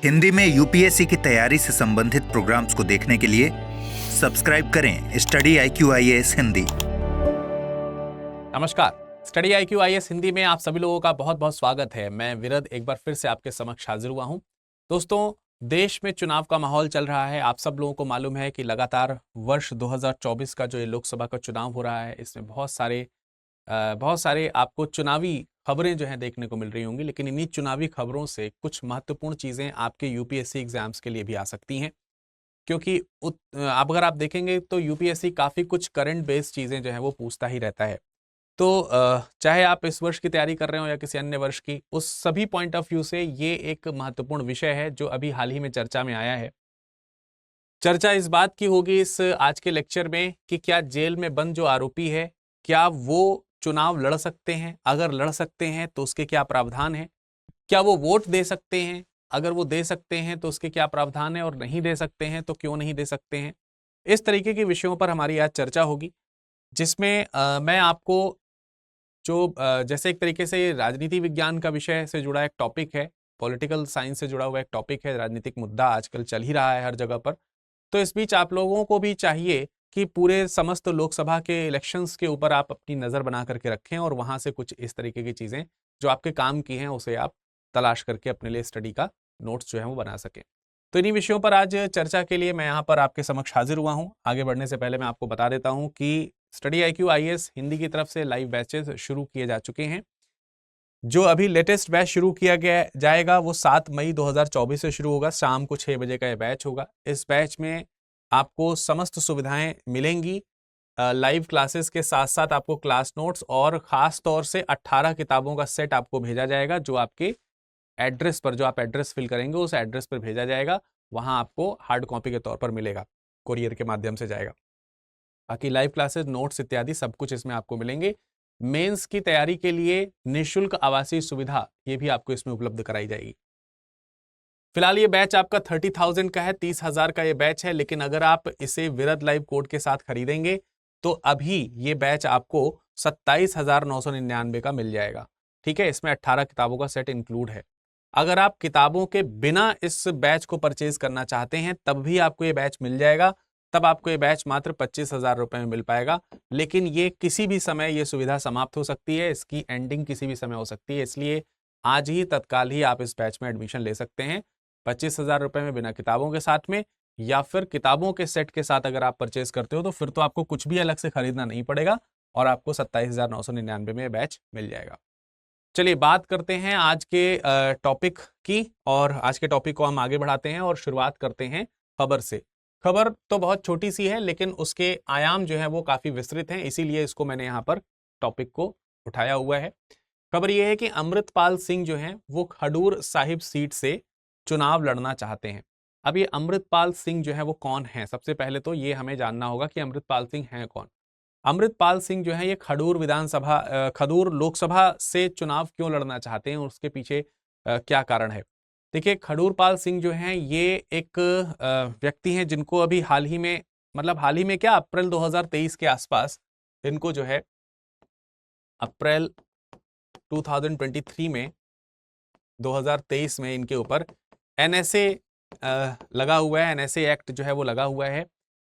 हिंदी में यूपीएससी की तैयारी से संबंधित प्रोग्राम्स को देखने के लिए सब्सक्राइब करें स्टडी IQ IAS हिंदी। नमस्कार, स्टडी IQ IAS हिंदी में आप सभी लोगों का बहुत बहुत स्वागत है। मैं विरद एक बार फिर से आपके समक्ष हाजिर हुआ हूं। दोस्तों, देश में चुनाव का माहौल चल रहा है। आप सब लोगों को मालूम है कि लगातार वर्ष 2024 का जो ये लोकसभा का चुनाव हो रहा है, इसमें बहुत सारे आपको चुनावी खबरें जो हैं देखने को मिल रही होंगी। लेकिन इन्हीं चुनावी खबरों से कुछ महत्वपूर्ण चीज़ें आपके यूपीएससी एग्जाम्स के लिए भी आ सकती हैं, क्योंकि अगर आप देखेंगे तो यूपीएससी काफ़ी कुछ करंट बेस्ड चीज़ें जो है वो पूछता ही रहता है। तो चाहे आप इस वर्ष की तैयारी कर रहे हो या किसी अन्य वर्ष की, उस सभी पॉइंट ऑफ व्यू से ये एक महत्वपूर्ण विषय है जो अभी हाल ही में चर्चा में आया है। चर्चा इस बात की होगी इस आज के लेक्चर में कि क्या जेल में बंद जो आरोपी है, क्या वो चुनाव लड़ सकते हैं? अगर लड़ सकते हैं तो उसके क्या प्रावधान हैं? क्या वो वोट दे सकते हैं? अगर वो दे सकते हैं तो उसके क्या प्रावधान है, और नहीं दे सकते हैं तो क्यों नहीं दे सकते हैं? इस तरीके के विषयों पर हमारी आज चर्चा होगी, जिसमें मैं आपको जैसे एक तरीके से राजनीति विज्ञान का विषय से जुड़ा एक टॉपिक है, पॉलिटिकल साइंस से जुड़ा हुआ एक टॉपिक है, राजनीतिक मुद्दा आजकल चल ही रहा है हर जगह पर। तो इस बीच आप लोगों को भी चाहिए कि पूरे समस्त लोकसभा के इलेक्शंस के ऊपर आप अपनी नज़र बना करके रखें और वहाँ से कुछ इस तरीके की चीज़ें जो आपके काम की हैं उसे आप तलाश करके अपने लिए स्टडी का नोट्स जो है वो बना सकें। तो इन्हीं विषयों पर आज चर्चा के लिए मैं यहाँ पर आपके समक्ष हाजिर हुआ हूँ। आगे बढ़ने से पहले मैं आपको बता देता हूँ कि स्टडी IQ IAS हिंदी की तरफ से लाइव बैचेस शुरू किए जा चुके हैं। जो अभी लेटेस्ट बैच शुरू किया गया जाएगा वो 7 मई 2024 से शुरू होगा। शाम को 6 बजे का ये बैच होगा। इस बैच में आपको समस्त सुविधाएं मिलेंगी। लाइव क्लासेस के साथ साथ आपको क्लास नोट्स और ख़ास तौर से 18 किताबों का सेट आपको भेजा जाएगा, जो आपके एड्रेस पर, जो आप एड्रेस फिल करेंगे उस एड्रेस पर भेजा जाएगा। वहाँ आपको हार्ड कॉपी के तौर पर मिलेगा, कोरियर के माध्यम से जाएगा। बाकी लाइव क्लासेस, नोट्स इत्यादि सब कुछ इसमें आपको मिलेंगे। मेंस की तैयारी के लिए निःशुल्क आवासीय सुविधा ये भी आपको इसमें उपलब्ध कराई जाएगी। फिलहाल ये बैच आपका 30,000 का है, 30,000 का ये बैच है। लेकिन अगर आप इसे विरद लाइव कोड के साथ खरीदेंगे तो अभी ये बैच आपको 27,999 का मिल जाएगा। ठीक है, इसमें 18 किताबों का सेट इंक्लूड है। अगर आप किताबों के बिना इस बैच को परचेज करना चाहते हैं तब भी आपको ये बैच मिल जाएगा। तब आपको ये बैच मात्र 25,000 रुपए में मिल पाएगा। लेकिन ये किसी भी समय ये सुविधा समाप्त हो सकती है, इसकी एंडिंग किसी भी समय हो सकती है। इसलिए आज ही तत्काल ही आप इस बैच में एडमिशन ले सकते हैं 25,000 रुपए में बिना किताबों के साथ में, या फिर किताबों के सेट के साथ अगर आप परचेज करते हो तो फिर तो आपको कुछ भी अलग से खरीदना नहीं पड़ेगा और आपको 27,999 में बैच मिल जाएगा। चलिए बात करते हैं आज के टॉपिक की, और आज के टॉपिक को हम आगे बढ़ाते हैं और शुरुआत करते हैं खबर से। खबर तो बहुत छोटी सी है लेकिन उसके आयाम जो है वो काफी विस्तृत हैं, इसीलिए इसको मैंने यहाँ पर टॉपिक को उठाया हुआ है। खबर यह है कि अमृतपाल सिंह जो हैं वो खडूर साहिब सीट से चुनाव लड़ना चाहते हैं। अब ये अमृतपाल सिंह जो है वो कौन है? सबसे पहले तो ये हमें जानना होगा कि अमृतपाल सिंह हैं कौन। अमृतपाल सिंह जो है ये खडूर लोकसभा से चुनाव क्यों लड़ना चाहते हैं, उसके पीछे क्या कारण है। देखिए, खडूरपाल सिंह जो हैं ये एक व्यक्ति हैं जिनको अभी हाल ही में, मतलब हाल ही में क्या, अप्रैल 2023 के आसपास इनको जो है अप्रैल 2023 में 2023 में इनके ऊपर NSA लगा हुआ है। NSA एक्ट जो है वो लगा हुआ है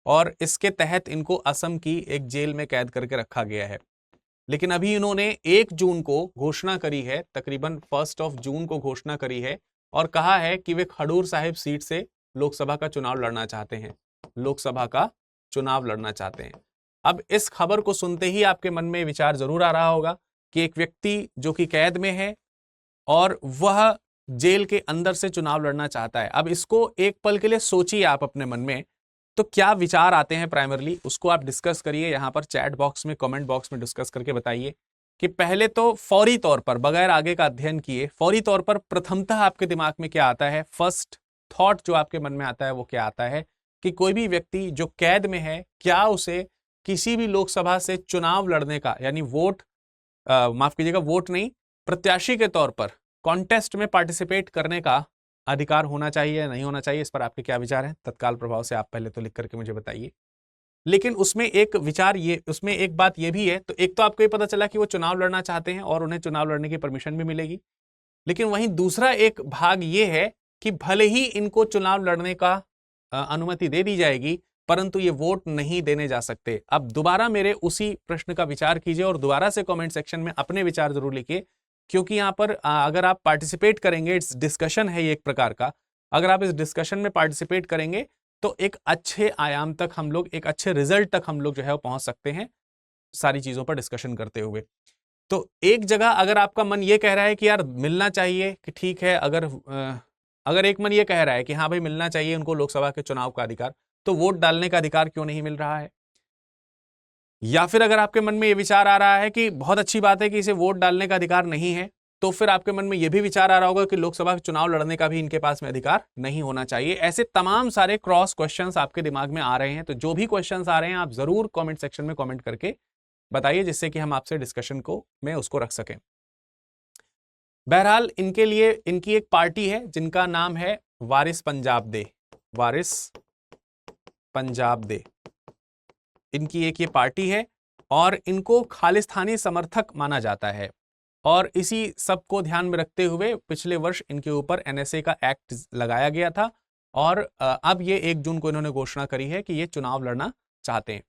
और इसके तहत इनको असम की एक जेल में कैद करके रखा गया है। लेकिन अभी इन्होंने 1 जून को घोषणा करी है, तकरीबन 1 जून को घोषणा करी है और कहा है कि वे खडूर साहिब सीट से लोकसभा का चुनाव लड़ना चाहते हैं। लोकसभा का चुनाव लड़ना चाहते हैं। अब इस खबर को सुनते ही आपके मन में विचार जरूर आ रहा होगा कि एक व्यक्ति जो कि कैद में है और वह जेल के अंदर से चुनाव लड़ना चाहता है। अब इसको एक पल के लिए सोचिए आप अपने मन में, तो क्या विचार आते हैं प्राइमरली, उसको आप डिस्कस करिए यहाँ पर चैट बॉक्स में, कमेंट बॉक्स में डिस्कस करके बताइए कि पहले तो फौरी तौर पर, बगैर आगे का अध्ययन किए, फौरी तौर पर प्रथमतः आपके दिमाग में क्या आता है, फर्स्ट थॉट जो आपके मन में आता है वो क्या आता है कि कोई भी व्यक्ति जो कैद में है, क्या उसे किसी भी लोकसभा से चुनाव लड़ने का, यानी माफ कीजिएगा, वोट नहीं, प्रत्याशी के तौर पर कॉन्टेस्ट में पार्टिसिपेट करने का अधिकार होना चाहिए या नहीं होना चाहिए? इस पर आपके क्या विचार हैं? तत्काल प्रभाव से आप पहले तो लिख करके मुझे बताइए। लेकिन उसमें एक बात ये भी है, तो एक तो आपको ये पता चला कि वो चुनाव लड़ना चाहते हैं और उन्हें चुनाव लड़ने की परमिशन भी मिलेगी। लेकिन वहीं दूसरा एक भाग ये है कि भले ही इनको चुनाव लड़ने का अनुमति दे दी जाएगी, परंतु ये वोट नहीं देने जा सकते। अब दोबारा मेरे उसी प्रश्न का विचार कीजिए और दोबारा से कमेंट सेक्शन में अपने विचार जरूर लिखिए, क्योंकि यहाँ पर अगर आप पार्टिसिपेट करेंगे, इट्स डिस्कशन है ये एक प्रकार का, अगर आप इस डिस्कशन में पार्टिसिपेट करेंगे तो एक अच्छे आयाम तक हम लोग, एक अच्छे रिजल्ट तक हम लोग जो है वो पहुंच सकते हैं सारी चीजों पर डिस्कशन करते हुए। तो एक जगह अगर आपका मन ये कह रहा है कि यार मिलना चाहिए, कि ठीक है, अगर एक मन ये कह रहा है कि हाँ भाई मिलना चाहिए उनको लोकसभा के चुनाव का अधिकार, तो वोट डालने का अधिकार क्यों नहीं मिल रहा है? या फिर अगर आपके मन में ये विचार आ रहा है कि बहुत अच्छी बात है कि इसे वोट डालने का अधिकार नहीं है, तो फिर आपके मन में यह भी विचार आ रहा होगा कि लोकसभा के चुनाव लड़ने का भी इनके पास में अधिकार नहीं होना चाहिए। ऐसे तमाम सारे क्रॉस क्वेश्चंस आपके दिमाग में आ रहे हैं। तो जो भी क्वेश्चंस आ रहे हैं आप जरूर कमेंट सेक्शन में कमेंट करके बताइए, जिससे कि हम आपसे डिस्कशन को में उसको रख सकें। बहरहाल इनके लिए इनकी एक पार्टी है जिनका नाम है वारिस पंजाब दे। वारिस पंजाब दे इनकी एक ये पार्टी है और इनको खालिस्तानी समर्थक माना जाता है। और इसी सब को ध्यान में रखते हुए पिछले वर्ष इनके ऊपर एनएसए का एक्ट लगाया गया था और अब ये 1 जून को इन्होंने घोषणा करी है कि ये चुनाव लड़ना चाहते हैं।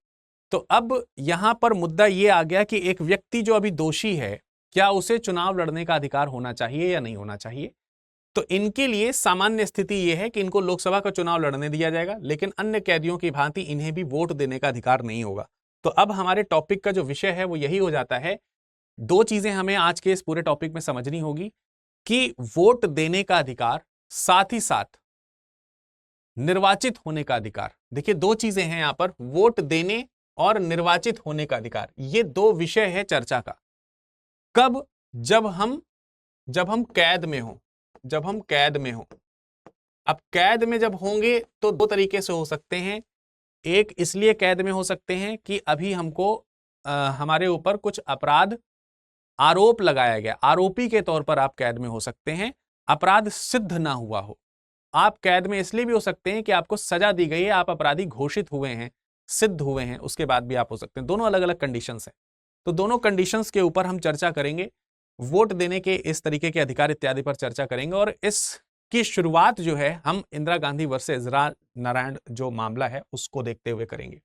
तो अब यहां पर मुद्दा ये आ गया कि एक व्यक्ति जो अभी दोषी है, क्या उसे चुनाव लड़ने का अधिकार होना चाहिए या नहीं होना चाहिए? तो इनके लिए सामान्य स्थिति यह है कि इनको लोकसभा का चुनाव लड़ने दिया जाएगा, लेकिन अन्य कैदियों की भांति इन्हें भी वोट देने का अधिकार नहीं होगा। तो अब हमारे टॉपिक का जो विषय है वो यही हो जाता है। 2 चीजें हमें आज के इस पूरे टॉपिक में समझनी होगी कि वोट देने का अधिकार, साथ ही साथ निर्वाचित होने का अधिकार। देखिए 2 चीजें हैं यहां पर, वोट देने और निर्वाचित होने का अधिकार। ये 2 विषय है चर्चा का। कब? जब हम कैद में हो, जब हम कैद में हो। अब कैद में जब होंगे तो 2 तरीके से हो सकते हैं। एक इसलिए कैद में हो सकते हैं कि अभी हमको हमारे ऊपर कुछ अपराध आरोप लगाया गया, आरोपी के तौर पर आप कैद में हो सकते हैं, अपराध सिद्ध ना हुआ हो। आप कैद में इसलिए भी हो सकते हैं कि आपको सजा दी गई है, आप अपराधी घोषित हुए हैं, सिद्ध हुए हैं, उसके बाद भी आप हो सकते हैं। दोनों अलग अलग कंडीशंस हैं। तो दोनों कंडीशंस के ऊपर हम चर्चा करेंगे, वोट देने के इस तरीके के अधिकार इत्यादि पर चर्चा करेंगे। और इसकी शुरुआत जो है हम इंदिरा गांधी वर्सेस राजनारायण जो मामला है उसको देखते हुए करेंगे।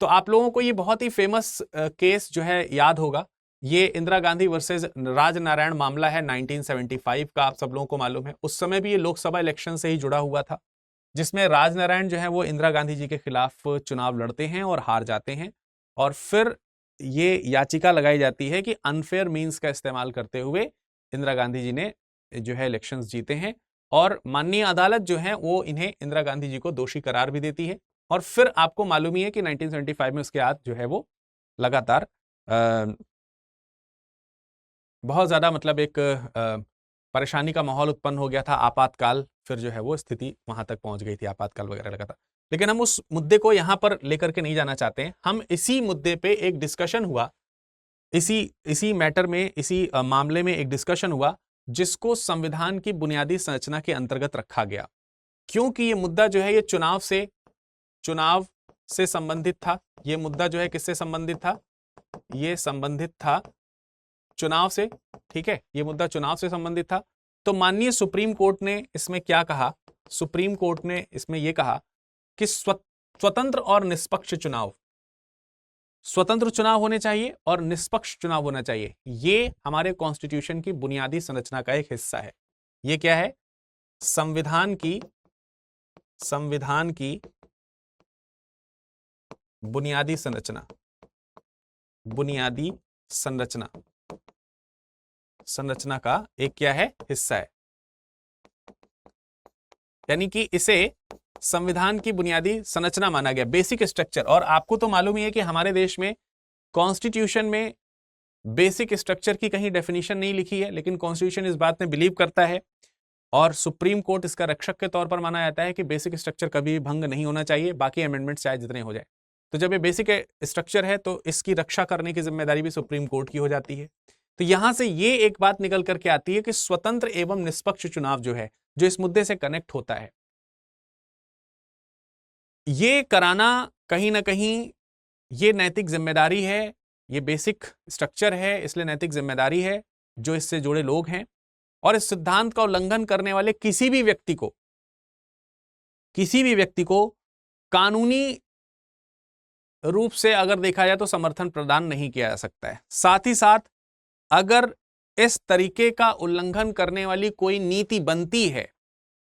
तो आप लोगों को ये बहुत ही फेमस केस जो है याद होगा। ये इंदिरा गांधी वर्सेस राजनारायण मामला है 1975 का, आप सब लोगों को मालूम है। उस समय भी ये लोकसभा इलेक्शन से ही जुड़ा हुआ था, जिसमें राजनारायण जो है वो इंदिरा गांधी जी के खिलाफ चुनाव लड़ते हैं और हार जाते हैं। और फिर ये याचिका लगाई जाती है कि अनफेयर मीन्स का इस्तेमाल करते हुए इंदिरा गांधी जी ने जो है इलेक्शंस जीते हैं। और माननीय अदालत जो है वो इन्हें, इंदिरा गांधी जी को दोषी करार भी देती है। और फिर आपको मालूम ही है कि 1975 में उसके बाद जो है वो लगातार बहुत ज्यादा मतलब एक परेशानी का माहौल उत्पन्न हो गया था, आपातकाल। फिर जो है वो स्थिति वहां तक पहुंच गई थी, आपातकाल वगैरह लगा था। लेकिन हम उस मुद्दे को यहां पर लेकर के नहीं जाना चाहते हैं। हम इसी मुद्दे पे एक डिस्कशन हुआ, इसी मैटर में, इसी मामले में एक डिस्कशन हुआ जिसको संविधान की बुनियादी संरचना के अंतर्गत रखा गया, क्योंकि ये मुद्दा जो है ये चुनाव से संबंधित था। ये मुद्दा जो है किससे संबंधित था? ये संबंधित था चुनाव से, ठीक है, ये मुद्दा चुनाव से संबंधित था। तो माननीय सुप्रीम कोर्ट ने इसमें क्या कहा? सुप्रीम कोर्ट ने इसमें यह कहा कि स्वतंत्र और निष्पक्ष चुनाव, स्वतंत्र चुनाव होने चाहिए और निष्पक्ष चुनाव होना चाहिए। ये हमारे कॉन्स्टिट्यूशन की बुनियादी संरचना का एक हिस्सा है। ये क्या है? संविधान की बुनियादी संरचना का एक क्या है? हिस्सा है। यानी कि इसे संविधान की बुनियादी संरचना माना गया, बेसिक स्ट्रक्चर। और आपको तो मालूम ही है कि हमारे देश में कॉन्स्टिट्यूशन में बेसिक स्ट्रक्चर की कहीं डेफिनेशन नहीं लिखी है, लेकिन कॉन्स्टिट्यूशन इस बात में बिलीव करता है और सुप्रीम कोर्ट इसका रक्षक के तौर पर माना जाता है कि बेसिक स्ट्रक्चर कभी भंग नहीं होना चाहिए, बाकी अमेंडमेंट चाहे जितने हो जाए। तो जब ये बेसिक स्ट्रक्चर है तो इसकी रक्षा करने की जिम्मेदारी भी सुप्रीम कोर्ट की हो जाती है। तो यहां से ये एक बात निकल करके आती है कि स्वतंत्र एवं निष्पक्ष चुनाव जो है, जो इस मुद्दे से कनेक्ट होता है, ये कराना कहीं ना कहीं ये नैतिक जिम्मेदारी है। ये बेसिक स्ट्रक्चर है, इसलिए नैतिक जिम्मेदारी है जो इससे जुड़े लोग हैं। और इस सिद्धांत का उल्लंघन करने वाले किसी भी व्यक्ति को कानूनी रूप से अगर देखा जाए तो समर्थन प्रदान नहीं किया जा सकता है। साथ ही साथ अगर इस तरीके का उल्लंघन करने वाली कोई नीति बनती है,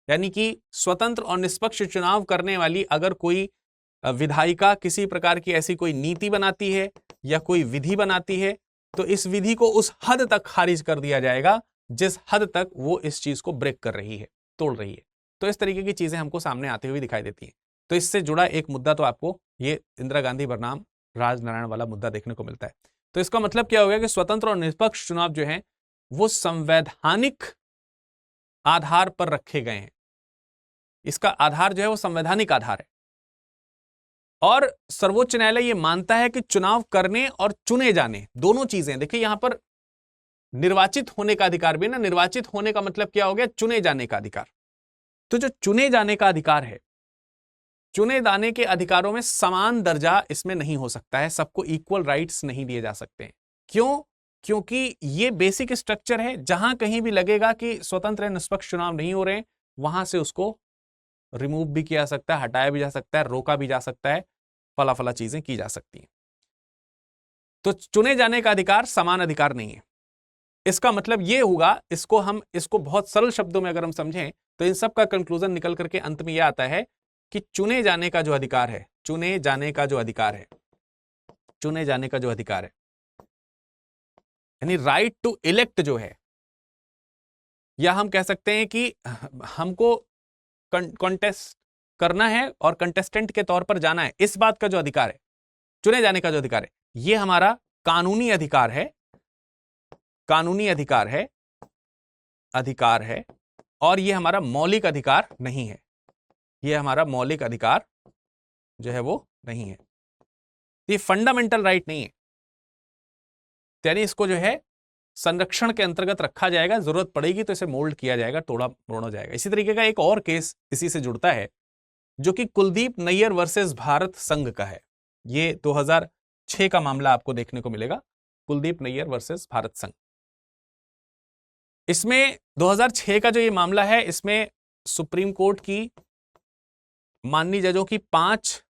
यानी कि स्वतंत्र और निष्पक्ष चुनाव करने वाली अगर कोई विधायिका किसी प्रकार की ऐसी कोई नीति बनाती है या कोई विधि बनाती है, तो इस विधि को उस हद तक खारिज कर दिया जाएगा जिस हद तक वो इस चीज को ब्रेक कर रही है, तोड़ रही है। तो इस तरीके की चीजें हमको सामने आते हुए दिखाई देती हैं। तो इससे जुड़ा एक मुद्दा तो आपको ये इंदिरा गांधी बनाम राजनारायण वाला मुद्दा देखने को मिलता है। तो इसका मतलब क्या हो गया कि स्वतंत्र और निष्पक्ष चुनाव जो है वो संवैधानिक आधार पर रखे गए हैं। इसका आधार जो है वो संवैधानिक आधार है और सर्वोच्च न्यायालय ये मानता है कि चुनाव करने और चुने जाने दोनों चीजें, देखिए यहां पर निर्वाचित होने का अधिकार भी ना, निर्वाचित होने का मतलब क्या हो गया, चुने जाने का अधिकार। तो जो चुने जाने का अधिकार है, चुने जाने के अधिकारों में समान दर्जा इसमें नहीं हो सकता है, सबको इक्वल राइट्स नहीं दिए जा सकते हैं। क्यों? क्योंकि ये बेसिक स्ट्रक्चर है, जहां कहीं भी लगेगा कि स्वतंत्र निष्पक्ष चुनाव नहीं हो रहे, वहां से उसको रिमूव भी किया जा सकता है, हटाया भी जा सकता है, रोका भी जा सकता है, फला फला चीजें की जा सकती हैं। तो चुने जाने का अधिकार समान अधिकार नहीं है। इसका मतलब यह होगा, इसको बहुत सरल शब्दों में अगर हम समझें तो इन सब का कंक्लूजन निकल करके अंत में यह आता है कि चुने जाने का जो अधिकार है, चुने जाने का जो अधिकार है, चुने जाने का जो अधिकार है, यानी राइट टू इलेक्ट जो है, या हम कह सकते हैं कि हमको कॉन्टेस्ट करना है और कंटेस्टेंट के तौर पर जाना है, इस बात का जो अधिकार है, चुने जाने का जो अधिकार है, यह हमारा कानूनी अधिकार है, कानूनी अधिकार है, अधिकार है, और यह हमारा मौलिक अधिकार नहीं है। यह हमारा मौलिक अधिकार जो है वो नहीं है, ये फंडामेंटल राइट नहीं है, यानी इसको जो है संरक्षण के अंतर्गत रखा जाएगा, जरूरत पड़ेगी तो इसे मोल्ड किया जाएगा, तोड़ा मोड़ा जाएगा। इसी तरीके का एक और केस इसी से जुड़ता है जो कि कुलदीप नैयर वर्सेस भारत संघ का है। ये 2006 का मामला आपको देखने को मिलेगा, कुलदीप नैयर वर्सेस भारत संघ। इसमें 2006 का जो ये मामला है, इसमें सुप्रीम कोर्ट की माननीय जजों की 5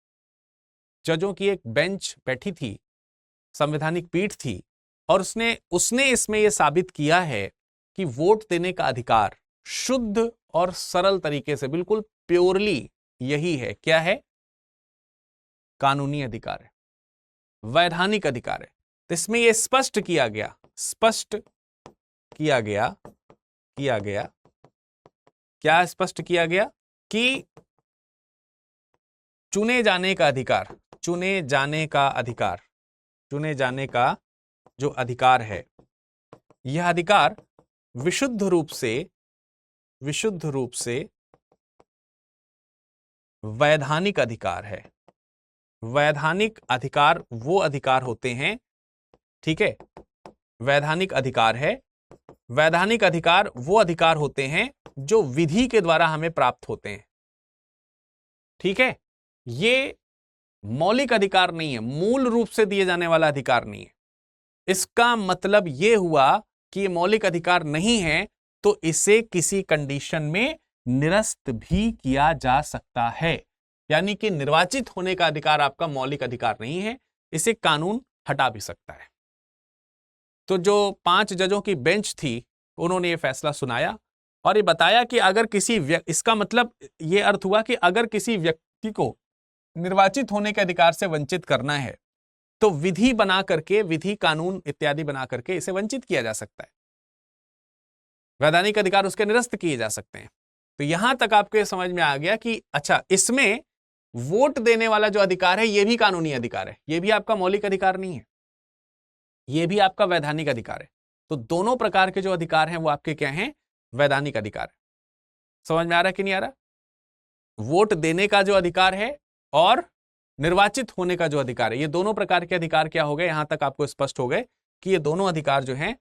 जजों की एक बेंच बैठी थी, संवैधानिक पीठ थी, और उसने इसमें यह साबित किया है कि वोट देने का अधिकार शुद्ध और सरल तरीके से, बिल्कुल प्योरली यही है, क्या है, कानूनी अधिकार है, वैधानिक अधिकार है। तो इसमें यह स्पष्ट किया गया क्या स्पष्ट किया गया कि चुने जाने का अधिकार, चुने जाने का जो अधिकार है, यह अधिकार विशुद्ध रूप से वैधानिक अधिकार है। वैधानिक अधिकार वो अधिकार होते हैं, ठीक है, वैधानिक अधिकार है, वैधानिक अधिकार वो अधिकार होते हैं जो विधि के द्वारा हमें प्राप्त होते हैं, ठीक है। ये मौलिक अधिकार नहीं है, मूल रूप से दिए जाने वाला अधिकार नहीं है। इसका मतलब यह हुआ कि ये मौलिक अधिकार नहीं है तो इसे किसी कंडीशन में निरस्त भी किया जा सकता है, यानी कि निर्वाचित होने का अधिकार आपका मौलिक अधिकार नहीं है, इसे कानून हटा भी सकता है। तो जो 5 जजों की बेंच थी, उन्होंने ये फैसला सुनाया और ये बताया कि अगर इसका मतलब ये अर्थ हुआ कि अगर किसी व्यक्ति को निर्वाचित होने के अधिकार से वंचित करना है तो विधि बना करके, विधि कानून इत्यादि बना करके इसे वंचित किया जा सकता है, वैधानिक अधिकार उसके निरस्त किए जा सकते हैं। तो यहां तक आपको समझ में आ गया कि अच्छा, इसमें वोट देने वाला जो अधिकार है यह भी कानूनी अधिकार है, यह भी आपका मौलिक अधिकार नहीं है, यह भी आपका वैधानिक अधिकार है। तो दोनों प्रकार के जो अधिकार हैं वो आपके क्या हैं, वैधानिक अधिकार है। समझ में आ रहा है कि नहीं आ रहा? वोट देने का जो अधिकार है और निर्वाचित होने का जो अधिकार है, ये दोनों प्रकार के अधिकार क्या हो गए, यहां तक आपको स्पष्ट हो गए कि ये दोनों अधिकार जो हैं,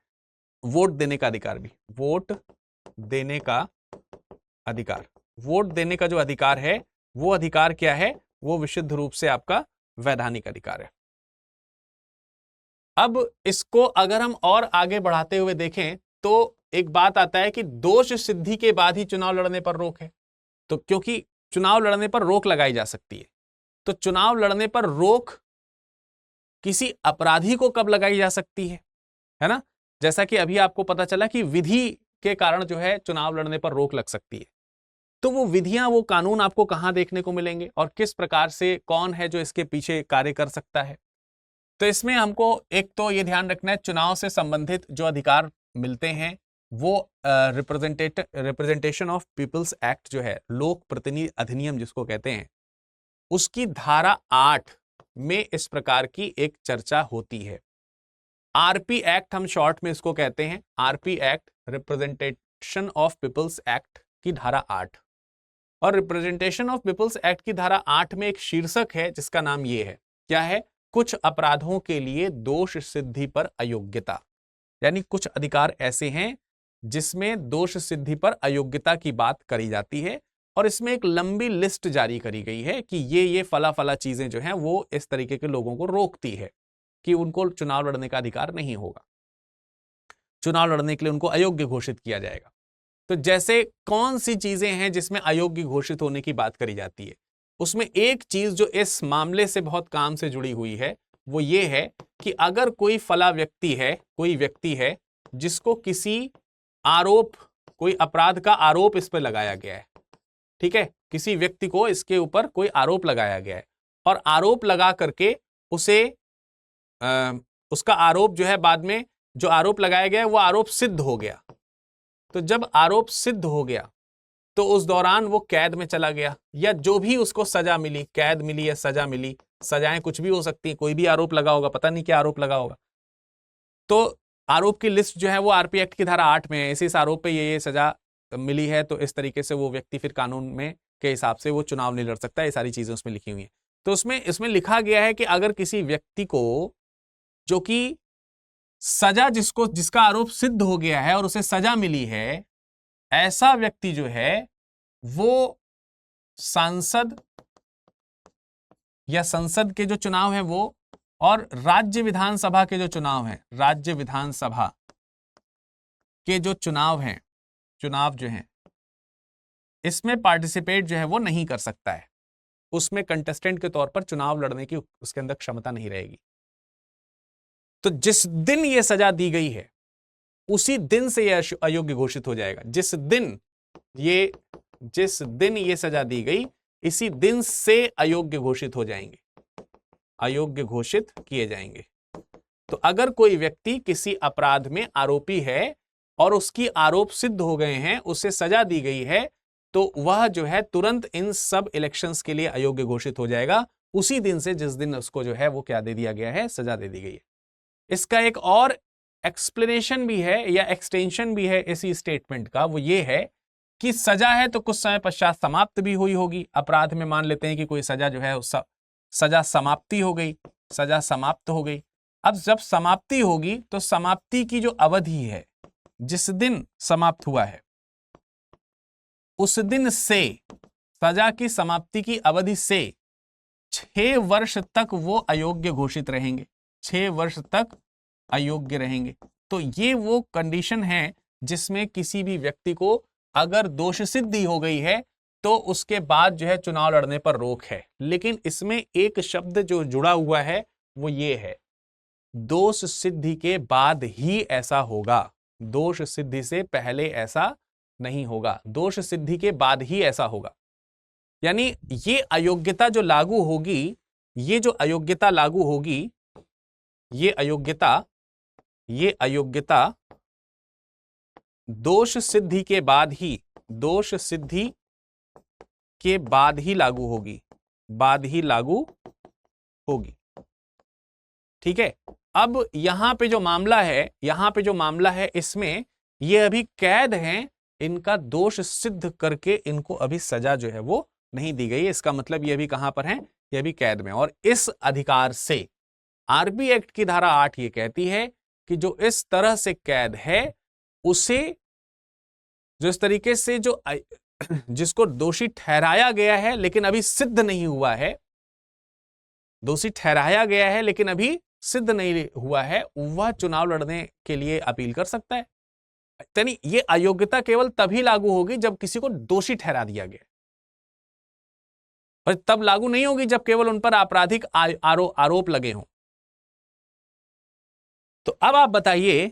वोट देने का अधिकार भी, वोट देने का अधिकार, वोट देने का जो अधिकार है वो अधिकार क्या है, वो विशुद्ध रूप से आपका वैधानिक अधिकार है। अब इसको अगर हम और आगे बढ़ाते हुए देखें तो एक बात आता है कि दोष सिद्धि के बाद ही चुनाव लड़ने पर रोक है, तो क्योंकि चुनाव लड़ने पर रोक लगाई जा सकती है, तो चुनाव लड़ने पर रोक किसी अपराधी को कब लगाई जा सकती है ना? जैसा कि अभी आपको पता चला कि विधि के कारण जो है चुनाव लड़ने पर रोक लग सकती है। तो वो विधियां, वो कानून आपको कहां देखने को मिलेंगे और किस प्रकार से, कौन है जो इसके पीछे कार्य कर सकता है? तो इसमें हमको एक तो ये ध्यान रखना है, चुनाव से संबंधित जो अधिकार मिलते हैं वो रिप्रेजेंटेशन ऑफ पीपल्स एक्ट जो है, लोक प्रतिनिधि अधिनियम जिसको कहते हैं, उसकी धारा 8 में इस प्रकार की एक चर्चा होती है। आरपी एक्ट हम शॉर्ट में इसको कहते हैं, RP act, representation of people's act की धारा 8। और रिप्रेजेंटेशन ऑफ पीपल्स एक्ट की धारा 8 में एक शीर्षक है जिसका नाम ये है, क्या है? कुछ अपराधों के लिए दोष सिद्धि पर अयोग्यता। यानी कुछ अधिकार ऐसे हैं जिसमें दोष सिद्धि पर अयोग्यता की बात करी जाती है, और इसमें एक लंबी लिस्ट जारी करी गई है कि ये फला फला चीजें जो हैं वो इस तरीके के लोगों को रोकती है कि उनको चुनाव लड़ने का अधिकार नहीं होगा, चुनाव लड़ने के लिए उनको अयोग्य घोषित किया जाएगा। तो जैसे कौन सी चीजें हैं जिसमें अयोग्य घोषित होने की बात करी जाती है, उसमें एक चीज जो इस मामले से बहुत काम से जुड़ी हुई है वो ये है कि अगर कोई फला व्यक्ति है, कोई व्यक्ति है जिसको किसी आरोप, कोई अपराध का आरोप इस पर लगाया गया है, ठीक है, किसी व्यक्ति को इसके ऊपर कोई आरोप लगाया गया है, और आरोप लगा करके उसे उसका आरोप जो है, बाद में जो आरोप लगाया गया है वो आरोप सिद्ध हो गया। तो जब आरोप सिद्ध हो गया तो उस दौरान वो कैद में चला गया, या जो भी उसको सजा मिली, कैद मिली या सजा मिली, सजाएं कुछ भी हो सकती है, कोई भी आरोप लगा होगा, पता नहीं क्या आरोप लगा होगा। तो आरोप की लिस्ट जो है वो आरपी एक्ट की धारा 8 में है, इस आरोप पे ये सजा मिली है, तो इस तरीके से वो व्यक्ति फिर कानून में के हिसाब से वो चुनाव नहीं लड़ सकता। ये सारी चीजें उसमें लिखी हुई हैं। तो इसमें लिखा गया है कि अगर किसी व्यक्ति को, जो कि सजा, जिसका आरोप सिद्ध हो गया है और उसे सजा मिली है, ऐसा व्यक्ति जो है वो सांसद या संसद के जो चुनाव है वो, और राज्य विधानसभा के जो चुनाव हैं, राज्य विधानसभा के जो चुनाव हैं, चुनाव जो हैं, इसमें पार्टिसिपेट जो है वो नहीं कर सकता है, उसमें कंटेस्टेंट के तौर पर चुनाव लड़ने की उसके अंदर क्षमता नहीं रहेगी। तो जिस दिन ये सजा दी गई है उसी दिन से यह अयोग्य घोषित हो जाएगा। जिस दिन ये सजा दी गई, इसी दिन से अयोग्य घोषित हो जाएंगे, अयोग्य घोषित किए जाएंगे। तो अगर कोई व्यक्ति किसी अपराध में आरोपी है और उसकी आरोप सिद्ध हो गए हैं, उसे सजा दी गई है, तो वह जो है तुरंत इन सब इलेक्शंस के लिए अयोग्य घोषित हो जाएगा, उसी दिन से जिस दिन उसको जो है वो क्या दे दिया गया है, सजा दे दी गई है। इसका एक और एक्सप्लेनेशन भी है या एक्सटेंशन भी है इसी स्टेटमेंट का, वो ये है कि सजा है तो कुछ समय पश्चात समाप्त भी हुई होगी। अपराध में मान लेते हैं कि कोई सजा जो है सजा समाप्ति हो गई, सजा समाप्त हो गई। अब जब समाप्ति होगी तो समाप्ति की जो अवधि है, जिस दिन समाप्त हुआ है उस दिन से, सजा की समाप्ति की अवधि से 6 वर्ष तक वो अयोग्य घोषित रहेंगे, 6 वर्ष तक अयोग्य रहेंगे। तो ये वो कंडीशन है जिसमें किसी भी व्यक्ति को अगर दोष सिद्धि हो गई है तो उसके बाद जो है चुनाव लड़ने पर रोक है। लेकिन इसमें एक शब्द जो जुड़ा हुआ है वो ये है, दोष सिद्धि के बाद ही ऐसा होगा, दोष सिद्धि से पहले ऐसा नहीं होगा, दोष सिद्धि के बाद ही ऐसा होगा। यानी ये अयोग्यता जो लागू होगी, ये जो अयोग्यता लागू होगी, ये अयोग्यता दोष सिद्धि के बाद ही, दोष सिद्धि के बाद ही लागू होगी, बाद ही लागू होगी। ठीक है। अब यहां पे जो मामला है, इसमें ये अभी कैद हैं, इनका दोष सिद्ध करके इनको अभी सजा जो है वो नहीं दी गई है। इसका मतलब ये भी कहां पर हैं, ये भी कैद में। और इस अधिकार से आरपी एक्ट की धारा 8 ये कहती है कि जो इस तरह से कैद है, उसे, जो इस तरीके से जिसको दोषी ठहराया गया है लेकिन अभी सिद्ध नहीं हुआ है, दोषी ठहराया गया है लेकिन अभी सिद्ध नहीं हुआ है, वह चुनाव लड़ने के लिए अपील कर सकता है। यानी ये अयोग्यता केवल तभी लागू होगी जब किसी को दोषी ठहरा दिया गया, और तब लागू नहीं होगी जब केवल उन पर आपराधिक आरोप लगे हों। तो अब आप बताइए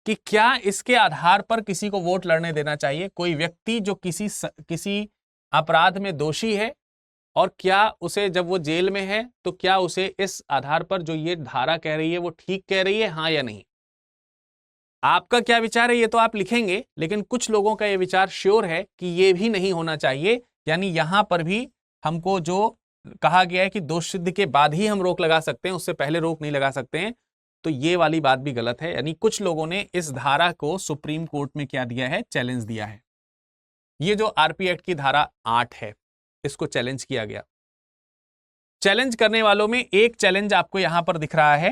कि क्या इसके आधार पर किसी को वोट लड़ने देना चाहिए? कोई व्यक्ति जो किसी अपराध में दोषी है, और क्या उसे, जब वो जेल में है, तो क्या उसे इस आधार पर जो ये धारा कह रही है वो ठीक कह रही है, हाँ या नहीं? आपका क्या विचार है ये तो आप लिखेंगे, लेकिन कुछ लोगों का ये विचार श्योर है कि ये भी नहीं होना चाहिए। यानी यहां पर भी हमको जो कहा गया है कि दोष सिद्ध के बाद ही हम रोक लगा सकते हैं, उससे पहले रोक नहीं लगा सकते हैं, तो ये वाली बात भी गलत है। यानी कुछ लोगों ने इस धारा को सुप्रीम कोर्ट में क्या दिया है, चैलेंज दिया है। ये जो आरपी एक्ट की धारा 8 है, इसको चैलेंज किया गया। चैलेंज करने वालों में एक चैलेंज आपको यहां पर दिख रहा है,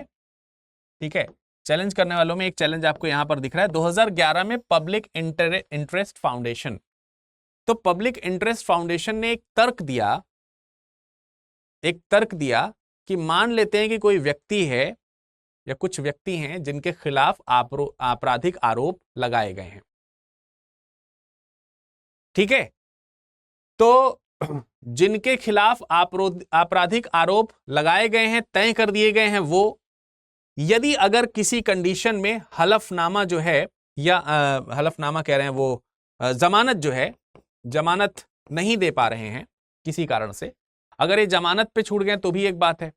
ठीक है, चैलेंज करने वालों में एक चैलेंज आपको यहां पर दिख रहा है 2011 में पब्लिक इंटरेस्ट फाउंडेशन। तो पब्लिक इंटरेस्ट फाउंडेशन ने एक तर्क दिया कि मान लेते हैं कि कोई व्यक्ति है या कुछ व्यक्ति हैं जिनके खिलाफ आपराधिक आरोप लगाए गए हैं, ठीक है। तो जिनके खिलाफ आपराधिक आरोप लगाए गए हैं, तय कर दिए गए हैं, वो यदि अगर किसी कंडीशन में हलफनामा जो है, या हलफनामा कह रहे हैं, वो जमानत जो है, जमानत नहीं दे पा रहे हैं किसी कारण से, अगर ये जमानत पे छूट गए तो भी एक बात है,